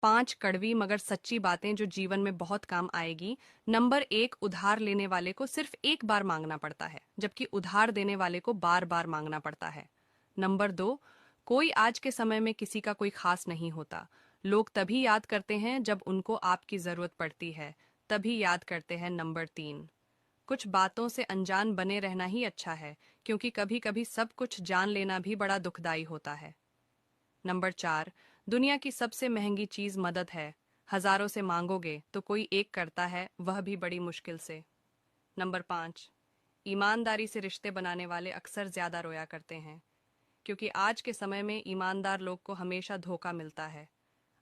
5 कड़वी मगर सच्ची बातें जो जीवन में बहुत काम आएगी। नंबर 1, उधार लेने वाले को सिर्फ एक बार मांगना पड़ता है, जबकि उधार देने वाले को बार बार मांगना पड़ता है। नंबर 2, कोई आज के समय में किसी का कोई खास नहीं होता। लोग तभी याद करते हैं जब उनको आपकी जरूरत पड़ती है, तभी याद करते हैं। नंबर 3, कुछ बातों से अनजान बने रहना ही अच्छा है, क्योंकि कभी कभी सब कुछ जान लेना भी बड़ा दुखदाई होता है। नंबर 4, दुनिया की सबसे महंगी चीज मदद है। हजारों से मांगोगे तो कोई एक करता है, वह भी बड़ी मुश्किल से। नंबर 5, ईमानदारी से रिश्ते बनाने वाले अक्सर ज्यादा रोया करते हैं, क्योंकि आज के समय में ईमानदार लोग को हमेशा धोखा मिलता है।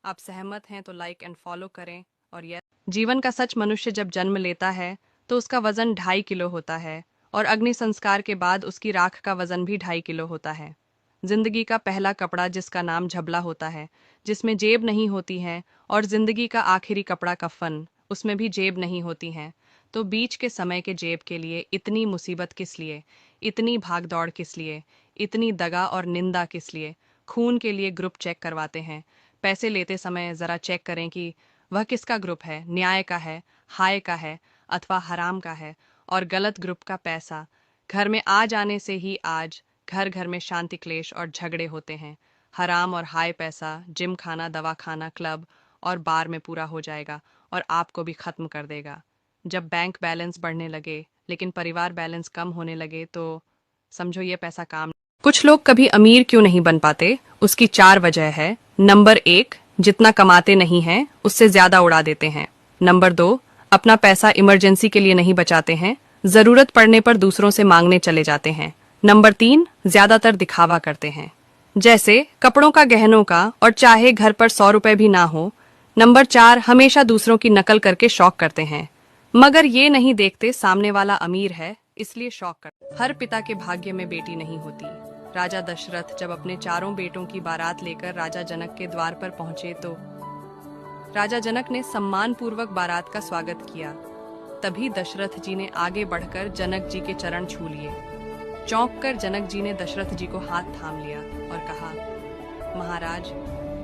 आप सहमत हैं तो लाइक एंड फॉलो करें। और यह जीवन का सच, मनुष्य जब जन्म लेता है तो उसका वजन 2.5 किलो होता है, और अग्नि संस्कार के बाद उसकी राख का वजन भी 2.5 किलो होता है। जिंदगी का पहला कपड़ा जिसका नाम झबला होता है, जिसमें जेब नहीं होती है, और जिंदगी का आखिरी कपड़ा कफन, उसमें भी जेब नहीं होती है। तो बीच के समय के जेब के लिए इतनी मुसीबत किस लिए, इतनी भागदौड़ किस लिए, इतनी दगा और निंदा किस लिए? खून के लिए ग्रुप चेक करवाते हैं। पैसे लेते समय जरा चेक करें कि वह किसका ग्रुप है, न्याय का है, हाय का है, अथवा हराम का है। और गलत ग्रुप का पैसा घर में आ जाने से ही आज घर घर में शांति क्लेश और झगड़े होते हैं। हराम और हाय पैसा जिम खाना, दवा खाना, क्लब और बार में पूरा हो जाएगा और आपको भी खत्म कर देगा। जब बैंक बैलेंस बढ़ने लगे लेकिन परिवार बैलेंस कम होने लगे तो समझो ये पैसा काम। कुछ लोग कभी अमीर क्यों नहीं बन पाते, उसकी 4 वजह है। नंबर 1, जितना कमाते नहीं हैं उससे ज्यादा उड़ा देते हैं। नंबर 2, अपना पैसा इमरजेंसी के लिए नहीं बचाते हैं, जरूरत पड़ने पर दूसरों से मांगने चले जाते हैं। नंबर 3, ज्यादातर दिखावा करते हैं, जैसे कपड़ों का, गहनों का, और चाहे घर पर 100 रुपए भी ना हो। नंबर 4, हमेशा दूसरों की नकल करके शौक करते हैं, मगर ये नहीं देखते सामने वाला अमीर है इसलिए शौक कर। हर पिता के भाग्य में बेटी नहीं होती। राजा दशरथ जब अपने 4 बेटों की बारात लेकर राजा जनक के द्वार पर पहुंचे तो राजा जनक ने सम्मान पूर्वक बारात का स्वागत किया। तभी दशरथ जी ने आगे बढ़कर जनक जी के चरण छू लिए। चौंक कर जनक जी ने दशरथ जी को हाथ थाम लिया और कहा, महाराज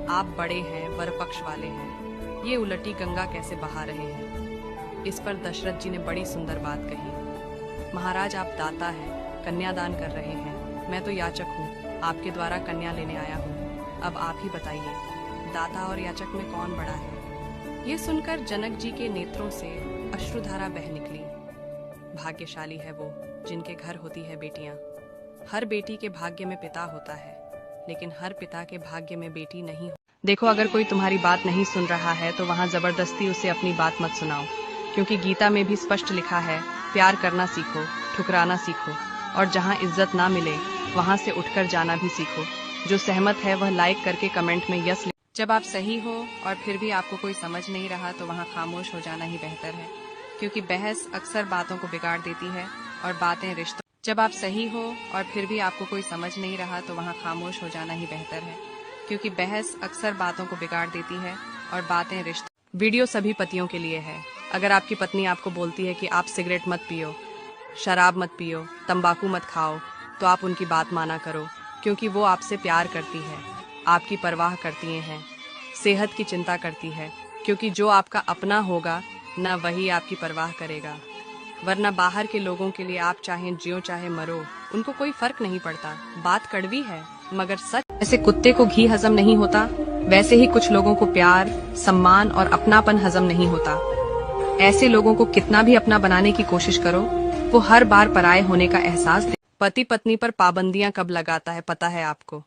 आप बड़े हैं, वर पक्ष वाले हैं, ये उलटी गंगा कैसे बहा रहे हैं? इस पर दशरथ जी ने बड़ी सुंदर बात कही, महाराज आप दाता हैं, कन्यादान कर रहे हैं, मैं तो याचक हूँ, आपके द्वारा कन्या लेने आया हूँ। अब आप ही बताइए, दाता और याचक में कौन बड़ा है? ये सुनकर जनक जी के नेत्रों से अश्रुधारा बह निकली। भाग्यशाली है वो जिनके घर होती है बेटियां। हर बेटी के भाग्य में पिता होता है, लेकिन हर पिता के भाग्य में बेटी नहीं। देखो, अगर कोई तुम्हारी बात नहीं सुन रहा है तो वहां जबरदस्ती उसे अपनी बात मत सुनाओ, क्योंकि गीता में भी स्पष्ट लिखा है, प्यार करना सीखो, ठुकराना सीखो, और जहां इज्जत ना मिले वहां से उठकर जाना भी सीखो। जो सहमत है वह लाइक करके कमेंट में यस। जब आप सही हो और फिर भी आपको कोई समझ नहीं रहा तो वहां खामोश हो जाना ही बेहतर है, क्योंकि बहस अक्सर बातों को बिगाड़ देती है और बातें रिश्तों। जब आप सही हो और फिर भी आपको कोई समझ नहीं रहा तो वहां खामोश हो जाना ही बेहतर है, क्योंकि बहस अक्सर बातों को बिगाड़ देती है और बातें रिश्तों। वीडियो सभी पतियों के लिए है। अगर आपकी पत्नी आपको बोलती है कि आप सिगरेट मत पियो, शराब मत पियो, तंबाकू मत खाओ, तो आप उनकी बात माना करो, क्योंकि वो आपसे प्यार करती है, आपकी परवाह करती हैं, सेहत की चिंता करती है, क्योंकि जो आपका अपना होगा न वही आपकी परवाह करेगा। वरना बाहर के लोगों के लिए आप चाहे जियो चाहे मरो, उनको कोई फर्क नहीं पड़ता। बात कड़वी है मगर सच। जैसे कुत्ते को घी हजम नहीं होता, वैसे ही कुछ लोगों को प्यार, सम्मान और अपनापन हजम नहीं होता। ऐसे लोगों को कितना भी अपना बनाने की कोशिश करो, वो हर बार पराये होने का एहसास दे। पति पत्नी पर पाबंदियां कब लगाता है पता है आपको?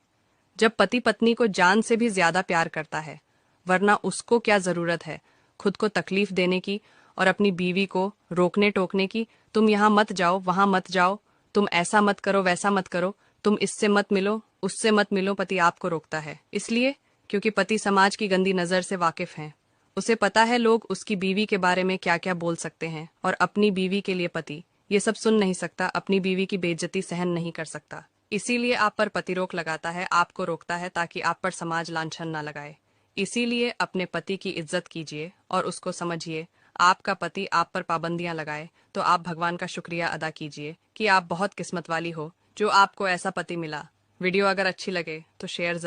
जब पति पत्नी को जान से भी ज्यादा प्यार करता है, वरना उसको क्या जरूरत है खुद को तकलीफ देने की और अपनी बीवी को रोकने टोकने की। तुम यहाँ मत जाओ, वहां मत जाओ, तुम ऐसा मत करो, वैसा मत करो, तुम इससे मत मिलो, उससे मत मिलो। पति आपको रोकता है इसलिए क्योंकि पति समाज की गंदी नजर से वाकिफ हैं। उसे पता है लोग उसकी बीवी के बारे में क्या क्या बोल सकते हैं, और अपनी बीवी के लिए पति ये सब सुन नहीं सकता, अपनी बीवी की बेइज्जती सहन नहीं कर सकता। इसीलिए आप पर पति रोक लगाता है, आपको रोकता है ताकि आप पर समाज लांछन न लगाए। इसीलिए अपने पति की इज्जत कीजिए और उसको समझिए। आपका पति आप पर पाबंदियां लगाए तो आप भगवान का शुक्रिया अदा कीजिए कि आप बहुत किस्मत वाली हो जो आपको ऐसा पति मिला। वीडियो अगर अच्छी लगे तो शेयर जरूर।